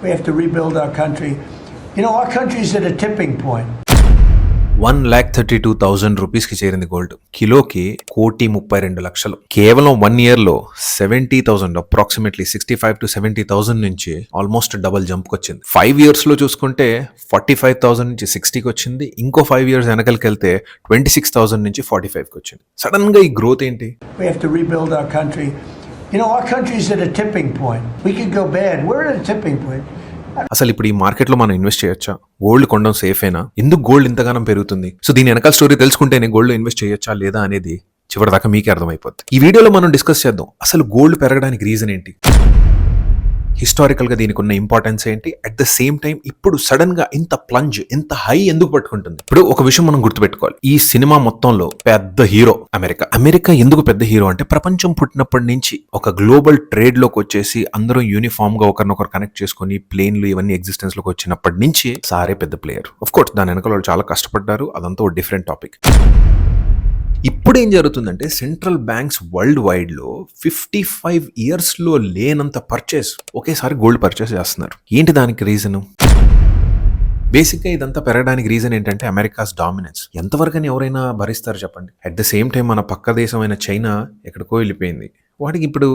We have to rebuild our country. You know, our country's at a tipping point. 1,32,000 రూపీస్కి చేరింది gold. కిలోకి 1,32,00,000. కేవలం 1 ఇయర్లో 70,000 అప్రాక్సిమేట్లీ 65 to 70,000 నుంచి ఆల్మోస్ట్ డబల్ జంప్కి వచ్చింది. 5 ఇయర్స్లో చూసుకుంటే 45,000 నుంచి 60కి వచ్చింది. ఇంకో 5 ఇయర్స్ వెనకలికి వెళ్తే 26,000 నుంచి 45కి వచ్చింది. సడన్ గా ఈ గ్రోత్ ఏంటి? We have to rebuild our country. You know, our country's at a tipping point. We could go bad. We're at a tipping point. అసలు ఇప్పుడు ఈ మార్కెట్లో మనం ఇన్వెస్ట్ చేయొచ్చా? గోల్డ్ కొనడం సేఫేనా? ఎందుకు గోల్డ్ ఇంతగానం పెరుగుతుంది? సో దీని వెనకాల స్టోరీ తెలుసుకుంటేనే గోల్డ్ ఇన్వెస్ట్ చేయొచ్చా లేదా అనేది చివరిదాకా మీకే అర్థమైపోతుంది. ఈ వీడియోలో మనం డిస్కస్ చేద్దాం అసలు గోల్డ్ పెరగడానికి రీజన్ ఏంటి, హిస్టారికల్గా దీనికి ఉన్న ఇంపార్టెన్స్ ఏంటి, అట్ ద సేమ్ టైం ఇప్పుడు సడన్ గా ఇంత ప్లంజ్ ఇంత హై ఎందుకు పట్టుకుంటుంది. ఇప్పుడు ఒక విషయం మనం గుర్తుపెట్టుకోవాలి, ఈ సినిమా మొత్తంలో పెద్ద హీరో అమెరికా ఎందుకు పెద్ద హీరో అంటే ప్రపంచం పుట్టినప్పటి నుంచి ఒక గ్లోబల్ ట్రేడ్ లోకి వచ్చేసి అందరూ యూనిఫామ్ గా ఒకరినొకరు కనెక్ట్ చేసుకుని ప్లేన్లు ఇవన్నీ ఎగ్జిస్టెన్స్ లోకి వచ్చినప్పటి నుంచి సారే పెద్ద ప్లేయర్. ఆఫ్ కోర్స్ దాని వెనకాల వాళ్ళు చాలా కష్టపడ్డారు, అదంతా ఒక డిఫరెంట్ టాపిక్. ఇప్పుడు ఏం జరుగుతుందంటే సెంట్రల్ బ్యాంక్స్ వరల్డ్ వైడ్లో 55 ఇయర్స్లో లేనంత పర్చేస్ ఒకేసారి గోల్డ్ పర్చేస్ చేస్తున్నారు. ఏంటి దానికి రీజను? బేసిక్గా ఇదంతా పెరగడానికి రీజన్ ఏంటంటే అమెరికాస్ డామినెన్స్. ఎంతవరకని ఎవరైనా భరిస్తారు చెప్పండి? అట్ ద సేమ్ టైం మన పక్క దేశమైన చైనా ఎక్కడికో వెళ్ళిపోయింది. వాటికి ఇప్పుడు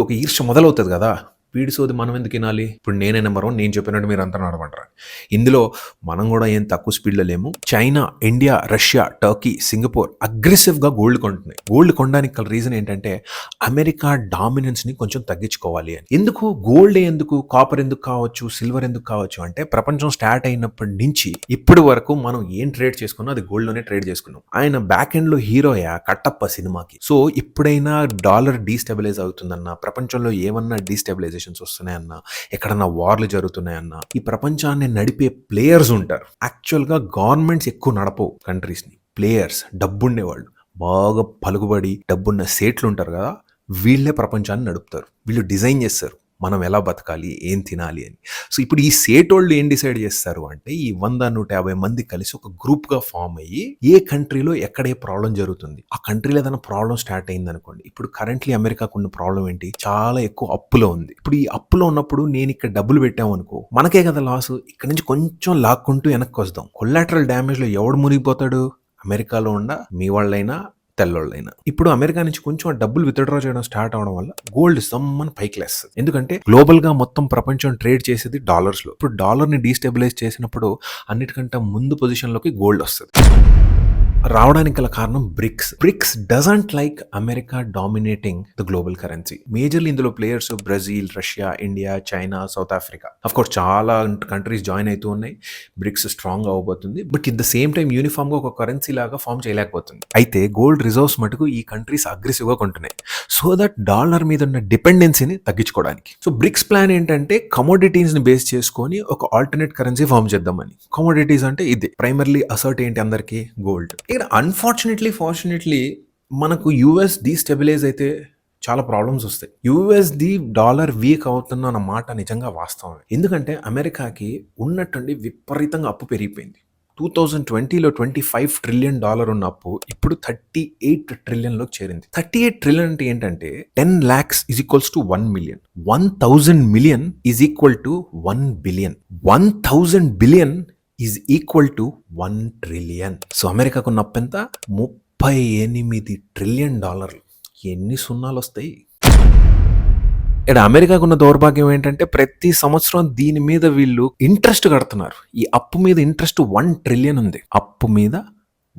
ఒక ఈర్ష్య మొదలవుతుంది కదా, వీడి సోది మనం ఎందుకు వినాలి, ఇప్పుడు నేనే నెంబర్ 1, నేను చెప్పినట్టు మీరు అంతా నడమంటారు. ఇందులో మనం కూడా ఏం తక్కువ స్పీడ్లో లేము. China, India, Russia, Turkey, Singapore అగ్రెసివ్గా గోల్డ్ కొంటున్నాయి. గోల్డ్ కొనడానికి గల రీజన్ ఏంటంటే అమెరికా డామినెన్స్ని కొంచెం తగ్గించుకోవాలి అని. ఎందుకు గోల్డ్ ఎందుకు, కాపర్ ఎందుకు కావచ్చు, సిల్వర్ ఎందుకు కావచ్చు అంటే ప్రపంచం స్టార్ట్ అయినప్పటి నుంచి ఇప్పటి వరకు మనం ఏం ట్రేడ్ చేసుకున్నాం అది గోల్డ్లోనే ట్రేడ్ చేసుకున్నాం. ఆయన బ్యాక్ ఎండ్లో హీరోయా కట్టప్ప సినిమాకి. సో ఇప్పుడైనా డాలర్ డీస్టెబిలైజ్ అవుతుందన్న, ప్రపంచంలో ఏమన్నా డీస్టెబిలైజేషన్ వస్తున్నాయన్నా, ఎక్కడన్నా వార్లు జరుగుతున్నాయన్నా, ఈ ప్రపంచాన్ని నడిపే ప్లేయర్స్ ఉంటారు. యాక్చువల్గా గవర్నమెంట్స్ ఎక్కువ నడపవు కంట్రీస్ ని, ప్లేయర్స్, డబ్బుండేవాళ్ళు, బాగా పలుకుబడి డబ్బున్న సేట్లు ఉంటారు కదా, వీళ్ళే ప్రపంచాన్ని నడుపుతారు. వీళ్ళు డిజైన్ చేస్తారు మనం ఎలా బతకాలి, ఏం తినాలి అని. సో ఇప్పుడు ఈ సేటోళ్ళు ఏం డిసైడ్ చేస్తారు అంటే ఈ 100-150 మంది కలిసి ఒక గ్రూప్గా ఫామ్ అయ్యి ఏ కంట్రీలో ఎక్కడ ఏ ప్రాబ్లం జరుగుతుంది, ఆ కంట్రీలో ఏదైనా ప్రాబ్లం స్టార్ట్ అయింది అనుకోండి. ఇప్పుడు కరెంట్లీ అమెరికాకు ఉన్న ప్రాబ్లం ఏంటి, చాలా ఎక్కువ అప్పులో ఉంది. ఇప్పుడు ఈ అప్పులో ఉన్నప్పుడు నేను ఇక్కడ డబ్బులు పెట్టాము అనుకో, మనకే కదా లాస్. ఇక్కడ నుంచి కొంచెం లాక్కుంటూ వెనక్కి వస్తాం. కొలాటరల్ డ్యామేజ్లో ఎవడు మునిగిపోతాడు? అమెరికాలో ఉన్న మీ వాళ్ళైనా తెల్లోళ్ళైనా. ఇప్పుడు అమెరికా నుంచి కొంచెం డబ్బులు విత్డ్రా చేయడం స్టార్ట్ అవడం వల్ల గోల్డ్ సమ్మని పైకి లేస్తుంది. ఎందుకంటే గ్లోబల్ గా మొత్తం ప్రపంచం ట్రేడ్ చేసేది డాలర్స్ లో. ఇప్పుడు డాలర్ ని డీస్టెబిలైజ్ చేసినప్పుడు అన్నిటికంటే ముందు పొజిషన్ లోకి గోల్డ్ వస్తుంది. రావడానికి గల కారణం BRICS doesn't like America dominating the global currency. Majorly ఇందులో players Brazil, Russia, India, China, South Africa. Of course చాలా కంట్రీస్ జాయిన్ అవుతూ ఉన్నాయి. బ్రిక్స్ స్ట్రాంగ్ అవబోతుంది. But it the same time uniform గా ఒక కరెన్సీ లాగా ఫామ్ చేయలేకపోతుంది. అయితే గోల్డ్ రిజర్వ్స్ మటుకు ఈ కంట్రీస్ అగ్రెసివ్ గా కొంటున్నాయి, సో దట్ డాలర్ మీద ఉన్న డిపెండెన్సీని తగ్గించుకోవడానికి. సో బ్రిక్స్ ప్లాన్ ఏంటంటే కమోడిటీస్ ని బేస్ చేసుకొని ఒక ఆల్టర్నేట్ కరెన్సీ ఫామ్ చేద్దామని. కమోడిటీస్ అంటే ఇది ప్రైమర్లీ అసర్ట్ ఏంటి అందరికి, గోల్డ్. ఫార్చునేట్లీ మనకు యూఎస్ డీస్టెబిలైజ్ అయితే చాలా ప్రాబ్లమ్స్ వస్తాయి. యూఎస్డి డాలర్ వీక్ అవుతున్న అన్న మాట నిజంగా వాస్తవమే. ఎందుకంటే అమెరికాకి ఉన్నట్టుండి విపరీతంగా అప్పు పెరిగిపోయింది. 2020లో $25 ట్రిలియన్ ఉన్న అప్పు ఇప్పుడు 38 ట్రిలియన్లోకి చేరింది. 38 ట్రిలియన్ అంటే ఏంటంటే 10 lakhs is equals to 1 million. 1000 million is equal to 1 billion. 1000 billion is equal to 1 trillion. So అమెరికాకు ఉన్న అప్పు ఎంత? $38 ట్రిలియన్. ఎన్ని సున్నాలు వస్తాయి? ఇక్కడ అమెరికాకు ఉన్న దౌర్భాగ్యం ఏంటంటే ప్రతి సంవత్సరం దీని మీద వీళ్ళు ఇంట్రెస్ట్ కడుతున్నారు. ఈ అప్పు మీద ఇంట్రెస్ట్ 1 trillion ఉంది. అప్పు మీద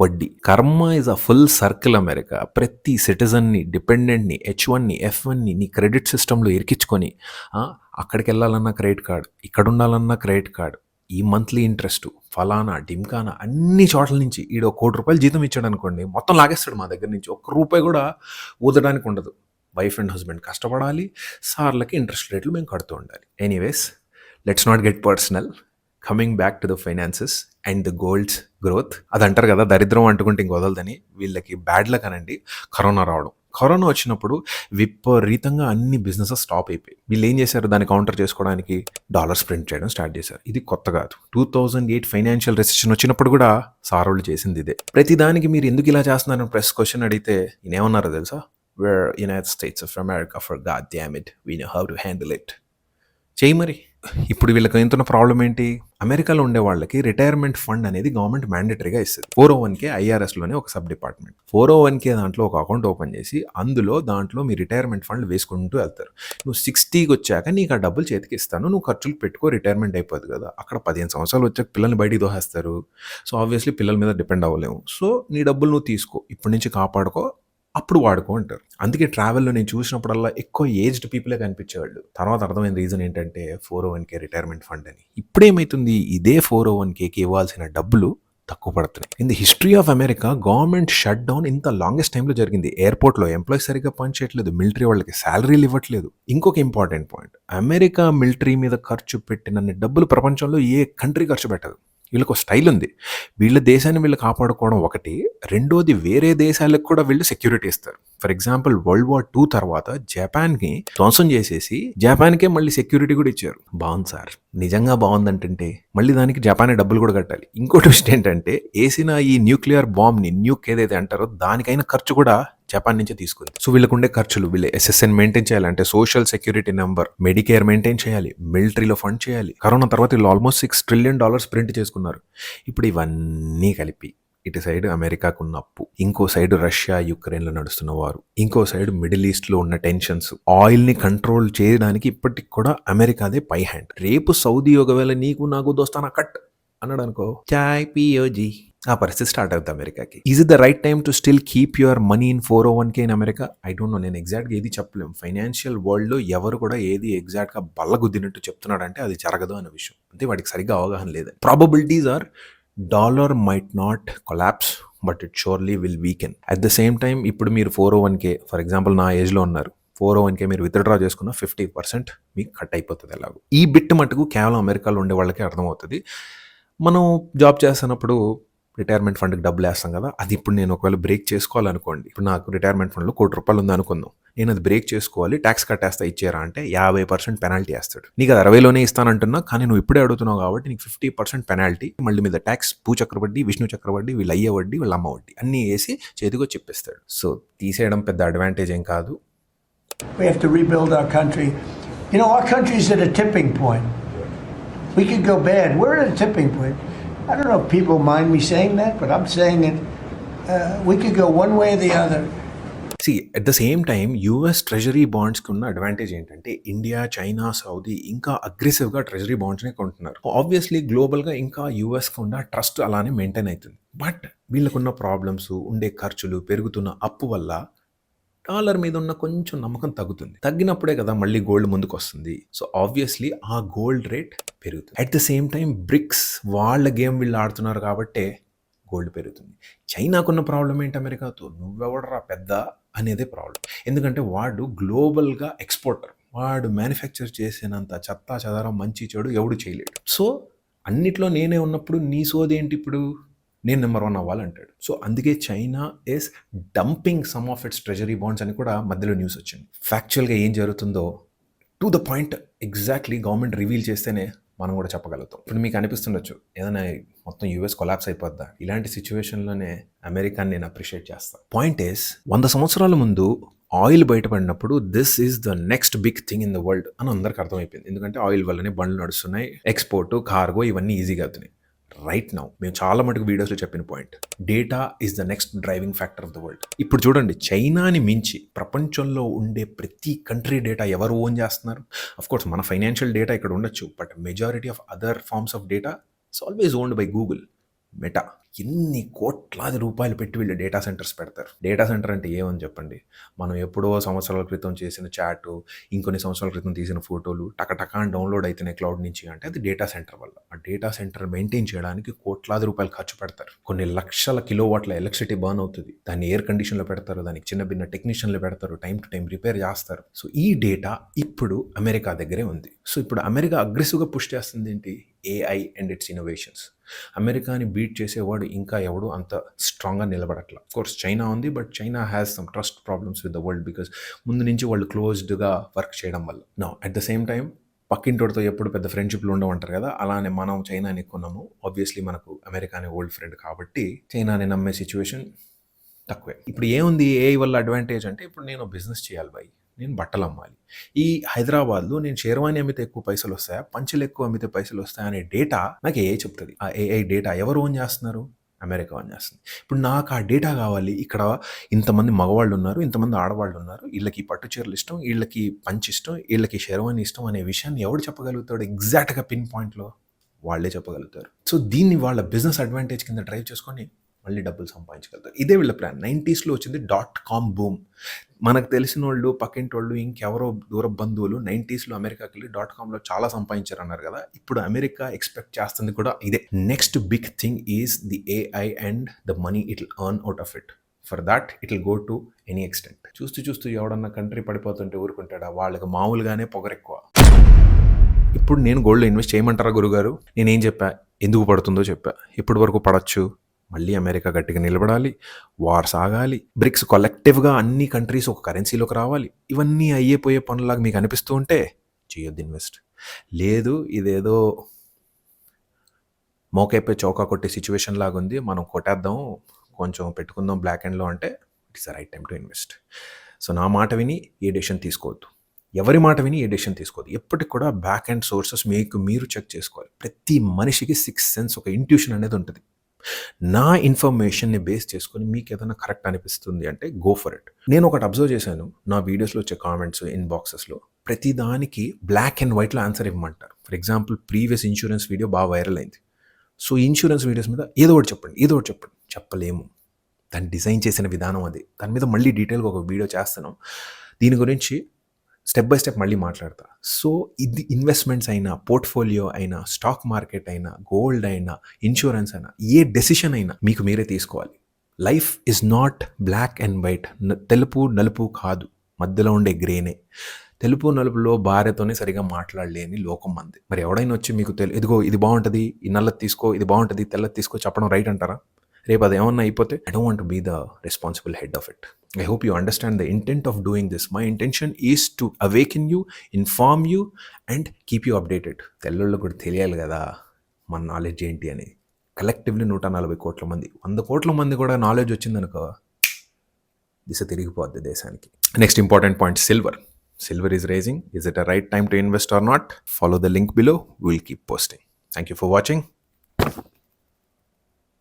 వడ్డీ. కర్మ is a full circle. America ప్రతి సిటిజన్ని, డిపెండెంట్ని, H1ని, F1ని నీ క్రెడిట్ సిస్టంలో ఇరికించుకొని అక్కడికి వెళ్ళాలన్నా క్రెడిట్ కార్డ్, ఇక్కడ ఉండాలన్నా క్రెడిట్ కార్డ్, ఈ మంత్లీ ఇంట్రెస్ట్, ఫలానా డింకానా అన్ని చోట్ల నుంచి ఈడ ₹1 కోటి జీతం ఇచ్చాడు అనుకోండి, మొత్తం లాగేస్తాడు మా దగ్గర నుంచి. ₹1 కూడా ఊదడానికి ఉండదు. వైఫ్ అండ్ హస్బెండ్ కష్టపడాలి, సార్లకి ఇంట్రెస్ట్ రేట్లు మేము కడుతూ ఉండాలి. Anyways, let's not get personal. Coming back to the finances and the golds growth. అది అంటారు కదా, దరిద్రం అంటుకుంటే ఇంక వదలదని. వీళ్ళకి బ్యాడ్ లక్ అనండి కరోనా రావడం. కరోనా వచ్చినప్పుడు విపరీతంగా అన్ని బిజినెసెస్ స్టాప్ అయిపోయి వీళ్ళు ఏం చేశారు, దాన్ని కౌంటర్ చేసుకోవడానికి డాలర్స్ ప్రింట్ చేయడం స్టార్ట్ చేశారు. ఇది కొత్త కాదు. 2008 ఫైనాన్షియల్ రెసెషన్ వచ్చినప్పుడు కూడా సారోళ్ళు చేసింది ఇదే. ప్రతి దానికి మీరు ఎందుకు ఇలా చేస్తున్నారని ప్రెస్ క్వశ్చన్ అడిగితే నేనేమన్నారో తెలుసా? We're United States of America, for God damn it, we know how to handle it. చెయ్యి మరి. ఇప్పుడు వీళ్ళకి ఎంతున్న ప్రాబ్లం ఏంటి? అమెరికాలో ఉండే వాళ్ళకి రిటైర్మెంట్ ఫండ్ అనేది గవర్నమెంట్ మ్యాండేటరీగా ఇస్తుంది. 401k ఐఆర్ఎస్లోనే ఒక సబ్ డిపార్ట్మెంట్. 401k దాంట్లో ఒక అకౌంట్ ఓపెన్ చేసి దాంట్లో మీ రిటైర్మెంట్ ఫండ్ వేసుకుంటూ వెళ్తారు. నువ్వు 60కి వచ్చాక నీకు ఆ డబ్బులు చేతికి ఇస్తాను, నువ్వు ఖర్చులు పెట్టుకో, రిటైర్మెంట్ అయిపోద్ది కదా. అక్కడ 15 సంవత్సరాలు వచ్చాక పిల్లల్ని బయటికి దోహేస్తారు. సో ఆబ్వియస్లీ పిల్లల మీద డిపెండ్ అవ్వలేము. సో నీ డబ్బులు నువ్వు తీసుకో, ఇప్పటి నుంచి కాపాడుకో, అప్పుడు వాడుకో అంటారు. అందుకే ట్రావెల్లో నేను చూసినప్పుడల్లా ఎక్కువ ఏజ్డ్ పీపులే కనిపించేవాళ్ళు. తర్వాత అర్థమైన రీజన్ ఏంటంటే 401k రిటైర్మెంట్ ఫండ్ అని. ఇప్పుడేమైతుంది, ఇదే 401kకి ఇవ్వాల్సిన డబ్బులు తక్కువ పడుతున్నాయి. In the history of America government shut down ఇంత లాంగెస్ట్ టైంలో జరిగింది. ఎయిర్పోర్ట్లో ఎంప్లాయీస్ సరిగ్గా పనిచేయట్లేదు, మిలిటరీ వాళ్ళకి శాలరీలు ఇవ్వట్లేదు. ఇంకొక ఇంపార్టెంట్ పాయింట్, అమెరికా మిలిటరీ మీద ఖర్చు పెట్టినన్ని డబ్బులు ప్రపంచంలో ఏ కంట్రీ ఖర్చు పెట్టదు. వీళ్ళకు స్టైల్ ఉంది. వీళ్ళ దేశాన్ని వీళ్ళు కాపాడుకోవడం ఒకటి, రెండోది వేరే దేశాలకు కూడా వీళ్ళు సెక్యూరిటీ ఇస్తారు. For example World War II తర్వాత జపాన్కి ధ్వంసం చేసేసి జపాన్కే మళ్ళీ సెక్యూరిటీ కూడా ఇచ్చారు. బాగుంది సార్, నిజంగా బాగుందంటే మళ్ళీ దానికి జపానే డబ్బులు కూడా కట్టాలి. ఇంకో ట్విస్ట్ ఏంటంటే వేసిన ఈ న్యూక్లియర్ బాంబ్ని, న్యూక్ ఏదైతే అంటారో దానికైనా ఖర్చు కూడా జపాన్ నుంచే తీసుకుంది. సో వీళ్ళకు ఉండే ఖర్చులు, వీళ్ళు SSN మెయింటైన్ చేయాలంటే social security number, Medicare maintain చేయాలి, మిలిటరీలో ఫండ్ చేయాలి. కరోనా తర్వాత వీళ్ళు ఆల్మోస్ట్ $6 trillion ప్రింట్ చేసుకున్నారు. ఇప్పుడు ఇవన్నీ కలిపి ఇటు సైడ్ అమెరికాకు ఉన్న అప్పు, ఇంకో సైడ్ రష్యా యుక్రెయిన్లో నడుస్తున్న వారు, ఇంకో సైడ్ మిడిల్ ఈస్ట్లో ఉన్న టెన్షన్స్, ఆయిల్ని కంట్రోల్ చేయడానికి ఇప్పటికి కూడా అమెరికాదే పై హ్యాండ్. రేపు సౌదీ ఒకవేళ నీకు నాకు దోస్తానా కట్ అన్నాడు అనుకో, చాయ్ పియోజీ, ఆ పరిస్థితి స్టార్ట్ అవుతుంది అమెరికాకి. Is it the right time to still keep your money in 401k in America? I don't know. నేను ఎగ్జాక్ట్గా ఏది చెప్పలేము. ఫైనాన్షియల్ వరల్డ్లో ఎవరు కూడా ఏది ఎగ్జాక్ట్గా బల్లగుద్దినట్టు చెప్తున్నాడంటే అది జరగదు అనే విషయం. అంటే వాడికి సరిగ్గా అవగాహన లేదు. Probabilities are dollar might not collapse but it surely will weaken. At the same time ఇప్పుడు మీరు 401k ఫర్ ఎగ్జాంపుల్ నా ఏజ్లో ఉన్నారు, 401k మీరు విత్డ్రా చేసుకున్న 50% మీకు కట్ అయిపోతుంది. ఎలాగో ఈ బిట్ మటుకు కేవలం అమెరికాలో ఉండే వాళ్ళకే అర్థమవుతుంది. మనం జాబ్ చేస్తున్నప్పుడు రిటైర్మెంట్ ఫండ్కి డబ్బులు వేస్తాం కదా, అది ఇప్పుడు నేను ఒకవేళ బ్రేక్ చేసుకోవాలనుకోండి, ఇప్పుడు నాకు రిటైర్మెంట్ ఫండ్లో ₹1,00,00,000 ఉంది అనుకుందాం, నేను అది బ్రేక్ చేసుకోవాలి, ట్యాక్స్ కట్టేస్తా, ఇచ్చారా అంటే 50% పెనాల్టీ వేస్తాడు. నీకు అది 60లోనే ఇస్తానంటున్నా, కానీ నువ్వు ఇప్పుడే అడుగుతున్నావు కాబట్టి నీకు 50% పెనాల్టీ, మళ్ళీ మీద ట్యాక్స్, భూచక్రవడ్డీ, విష్ణు చక్రవడ్డీ, వీళ్ళు అయ్యే వడ్డీ, వీళ్ళ అమ్మ వడ్డీ అన్నీ వేసి చేతికి చెప్పిస్తాడు. సో తీసేయడం పెద్ద అడ్వాంటేజ్ ఏం కాదు. We have to rebuild our country. You know, our country's at a tipping point. We could go bad. We're at a tipping point. I don't know if people mind me saying that, but I'm saying it. We could go one way or the other. See, at the same time, US treasury బాండ్స్కి ఉన్న advantage ఏంటంటే India, China, Saudi ఇంకా అగ్రెసివ్గా treasury బాండ్స్ని కొంటున్నారు. Obviously గ్లోబల్గా ఇంకా యూఎస్కి ఉన్న trust అలానే maintain అవుతుంది. బట్ వీళ్ళకున్న ప్రాబ్లమ్స్, ఉండే ఖర్చులు, పెరుగుతున్న అప్పు వల్ల డాలర్ మీద ఉన్న కొంచెం నమ్మకం తగ్గుతుంది. తగ్గినప్పుడే కదా మళ్ళీ గోల్డ్ ముందుకు వస్తుంది. సో ఆబ్వియస్లీ ఆ గోల్డ్ రేట్ పెరుగుతుంది. At the same time BRICS వాళ్ళ గేమ్ వీళ్ళు ఆడుతున్నారు కాబట్టే గోల్డ్ పెరుగుతుంది. చైనాకున్న ప్రాబ్లం ఏంటి అమెరికాతో, నువ్వెవడరా పెద్ద అనేదే ప్రాబ్లం. ఎందుకంటే వాడు గ్లోబల్గా ఎక్స్పోర్టర్, వాడు మ్యానుఫ్యాక్చర్ చేసినంత చెత్తా చెదారం మంచి చెడు ఎవడు చేయలేడు. సో అన్నిట్లో నేనే ఉన్నప్పుడు నీ సోదేంటి, ఇప్పుడు నేను నెంబర్ 1 అవ్వాలంటాడు. సో అందుకే China is dumping some of it's treasury bonds అని కూడా మధ్యలో న్యూస్ వచ్చింది. ఫ్యాక్చువల్గా ఏం జరుగుతుందో to the point exactly government reveal చేస్తేనే మనం కూడా చెప్పగలుగుతాం. ఇప్పుడు మీకు అనిపిస్తుండొచ్చు ఏదైనా మొత్తం యూఎస్ కొలాప్స్ అయిపోద్దా, ఇలాంటి సిచ్యువేషన్లోనే అమెరికాని నేను అప్రిషియేట్ చేస్తాను. పాయింట్ ఈస్ 100 సంవత్సరాల ముందు ఆయిల్ బయటపడినప్పుడు this is the next big thing in the world అని అందరికి అర్థమైపోయింది. ఎందుకంటే ఆయిల్ వల్లనే బండ్లు నడుస్తున్నాయి, ఎక్స్పోర్ట్, కార్గో ఇవన్నీ ఈజీగా అవుతున్నాయి. రైట్ నౌ మేము చాలా మటుకు వీడియోస్లో చెప్పిన point, data is the next driving factor of the world. ఇప్పుడు చూడండి, చైనాని మించి ప్రపంచంలో ఉండే ప్రతి కంట్రీ డేటా ఎవరు ఓన్ చేస్తున్నారు? అఫ్కోర్స్ మన ఫైనాన్షియల్ డేటా ఇక్కడ ఉండొచ్చు, but majority of other forms of data it's always owned by Google, Meta. ఎన్ని కోట్లాది రూపాయలు పెట్టి వీళ్ళు డేటా సెంటర్స్ పెడతారు. డేటా సెంటర్ అంటే ఏమని చెప్పండి, మనం ఎప్పుడో సంవత్సరాల క్రితం చేసిన చాటు, ఇంకొన్ని సంవత్సరాల క్రితం తీసిన ఫోటోలు టకటకా డౌన్లోడ్ అవుతున్నాయి క్లౌడ్ నుంచి అంటే అది డేటా సెంటర్ వల్ల. ఆ డేటా సెంటర్ మెయింటైన్ చేయడానికి కోట్లాది రూపాయలు ఖర్చు పెడతారు. కొన్ని లక్షల కిలోవాట్ల ఎలక్ట్రిసిటీ బర్న్ అవుతుంది. దాన్ని ఎయిర్ కండిషన్లో పెడతారు, దానికి చిన్న భిన్న టెక్నీషియన్లు పెడతారు, టైం టు టైం రిపేర్ చేస్తారు. సో ఈ డేటా ఇప్పుడు అమెరికా దగ్గరే ఉంది. సో ఇప్పుడు అమెరికా అగ్రెసివ్గా పుష్ చేస్తుంది ఏంటి, AI అండ్ ఇట్స్ ఇన్నోవేషన్స్. అమెరికాని బీట్ చేసేవాడు ఇంకా ఎవడు అంత స్ట్రాంగ్గా నిలబడట్లా. కోర్స్ చైనా ఉంది, but China has some trust problems with the world because ముందు నుంచి వాళ్ళు క్లోజ్డ్గా వర్క్ చేయడం వల్ల. No at the same time పక్కింటోడితో ఎప్పుడు పెద్ద ఫ్రెండ్షిప్లు ఉండవంటారు కదా, అలానే మనం చైనాని కొన్నాము. ఆబ్వియస్లీ మనకు అమెరికాని ఓల్డ్ ఫ్రెండ్ కాబట్టి చైనాని నమ్మే సిచ్యువేషన్ తక్కువే. ఇప్పుడు ఏముంది AI వల్ల అడ్వాంటేజ్ అంటే, ఇప్పుడు నేను బిజినెస్ చేయాలి బాయ్, నేను బట్టలు అమ్మాలి. ఈ హైదరాబాద్లో నేను షేర్వాణి అమ్మితే ఎక్కువ పైసలు వస్తాయా, పంచెలు ఎక్కువ అమ్మితే పైసలు వస్తాయా అనే డేటా నాకు ఏఐ చెప్తుంది. ఆ ఏఐ డేటా ఎవరు ఓన్ చేస్తున్నారు? అమెరికా ఓన్ చేస్తుంది. ఇప్పుడు నాకు ఆ డేటా కావాలి. ఇక్కడ ఇంతమంది మగవాళ్ళు ఉన్నారు, ఇంతమంది ఆడవాళ్ళు ఉన్నారు, వీళ్ళకి పట్టు చీరలు ఇష్టం, వీళ్ళకి పంచి ఇష్టం, వీళ్ళకి షేర్వాణి ఇష్టం అనే విషయాన్ని ఎవడు చెప్పగలుగుతాడు ఎగ్జాక్ట్గా పిన్ పాయింట్లో? వాళ్ళే చెప్పగలుగుతారు. సో దీన్ని వాళ్ళ బిజినెస్ అడ్వాంటేజ్ కింద డ్రైవ్ చేసుకొని మళ్ళీ డబ్బులు సంపాదించగలుగుతారు. ఇదే వీళ్ళ ప్లాన్. 90స్లో వచ్చింది .com బూమ్. మనకు తెలిసిన వాళ్ళు, పక్కింటి వాళ్ళు, ఇంకెవరో దూర బంధువులు 90స్లో అమెరికాకి వెళ్ళి .comలో చాలా సంపాదించారు అన్నారు కదా. ఇప్పుడు అమెరికా ఎక్స్పెక్ట్ చేస్తుంది కూడా ఇదే. Next big thing is the AI and the money it will earn out of it. For that it will go to any extent. చూస్తూ ఎవడన్నా కంట్రీ పడిపోతుంటే ఊరుకుంటాడా? వాళ్ళకి మామూలుగానే పొగరెక్కువ. ఇప్పుడు నేను గోల్డ్లో ఇన్వెస్ట్ చేయమంటారా గురుగారు? నేనేం చెప్పా, ఎందుకు పడుతుందో చెప్పా. ఇప్పటి వరకు పడచ్చు, మళ్ళీ అమెరికా గట్టిగా నిలబడాలి, వార్ సాగాలి, బ్రిక్స్ కలెక్టివ్గా అన్ని కంట్రీస్ ఒక కరెన్సీలోకి రావాలి, ఇవన్నీ అయ్యేపోయే పనులాగా మీకు అనిపిస్తూ ఉంటే చేయొద్దు ఇన్వెస్ట్. లేదు ఇదేదో మోకైపోయి చౌకా కొట్టే సిచ్యువేషన్ లాగా ఉంది, మనం కొట్టేద్దాం, కొంచెం పెట్టుకుందాం బ్లాక్ అండ్లో అంటే it's the right time to invest. So నా మాట విని ఏ డెసిషన్ తీసుకోవద్దు, ఎవరి మాట విని ఏ డెసిషన్ తీసుకోవద్దు. ఎప్పటికి కూడా బ్యాక్ అండ్ సోర్సెస్ మీరు చెక్ చేసుకోవాలి. ప్రతి మనిషికి 6th సెన్స్, ఒక ఇంట్యూషన్ అనేది ఉంటుంది. నా ఇన్ఫర్మేషన్ని బేస్ చేసుకొని మీకు ఏదైనా కరెక్ట్ అనిపిస్తుంది అంటే గో ఫర్ ఇట్. నేను ఒకటి అబ్జర్వ్ చేశాను, నా వీడియోస్లో వచ్చే కామెంట్స్ ఇన్బాక్సెస్లో ప్రతి దానికి బ్లాక్ అండ్ వైట్లో ఆన్సర్ ఇవ్వమంటారు. For example previous insurance video బాగా వైరల్ అయింది. సో ఇన్సూరెన్స్ వీడియోస్ మీద ఏదో ఒకటి చెప్పండి. చెప్పలేము, దాన్ని డిజైన్ చేసిన విధానం అది. దాని మీద మళ్ళీ డీటెయిల్గా ఒక వీడియో చేస్తున్నాం. దీని గురించి స్టెప్ బై స్టెప్ మళ్ళీ మాట్లాడతా. సో ఇది ఇన్వెస్ట్మెంట్స్ అయినా, పోర్ట్ఫోలియో అయినా, స్టాక్ మార్కెట్ అయినా, గోల్డ్ అయినా, ఇన్సూరెన్స్ అయినా, ఏ డెసిషన్ అయినా మీకు మీరే తీసుకోవాలి. Life is not black and white, తెలుపు నలుపు కాదు, మధ్యలో ఉండే గ్రేనే. తెలుపు నలుపులో భార్యతోనే సరిగా మాట్లాడలేని లోకం మంది. మరి ఎవడైనా వచ్చి మీకు ఇదిగో ఇది బాగుంటుంది, ఈ నల్లది తీసుకో, ఇది బాగుంటుంది, తెల్లది తీసుకో చెప్పడం రైట్ అంటారా? రేపు అది ఏమన్నా అయిపోతే I don't want to be the responsible head of it. I hope you understand the intent of doing this. My intention is to awaken you, inform you and keep you updated. తెల్లోళ్ళు కూడా తెలియాలి కదా మన knowledge ఏంటి అని. Collectively 140 కోట్ల మంది, 100 కోట్ల మంది కూడా నాలెడ్జ్ వచ్చిందనుకో దిశ తిరిగిపోద్ది దేశానికి. Next important point, silver is raising. Is it a right time to invest or not? Follow the link below. We'll keep posting. Thank you for watching.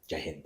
Jai Hind.